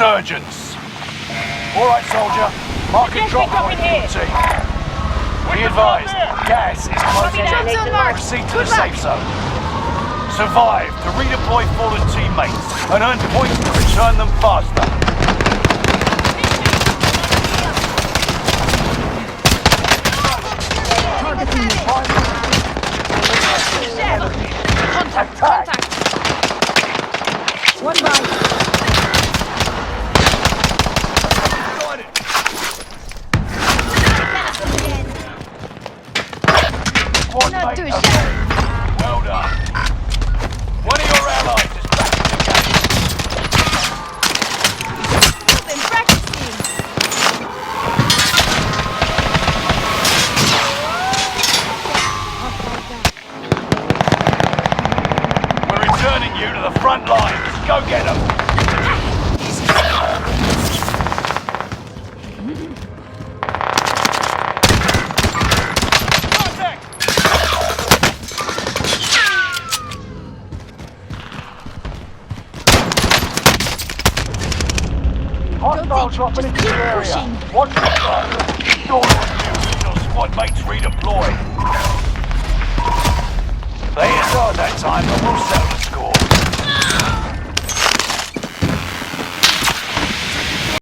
Resurgence. All right, soldier. Mark a drop point for your team. Be advised, gas is closing in. Proceed to the safe zone. Survive to redeploy fallen teammates and earn points to return them faster. Contact! One by. Not too well done. One of your allies is back in the game. You've been practicing. We're returning you to the front lines. Go get them. Hostile dropping into your area. Watch the front. Door on you. Your squad mates redeploy. They ain't hard that time, but we'll settle the score.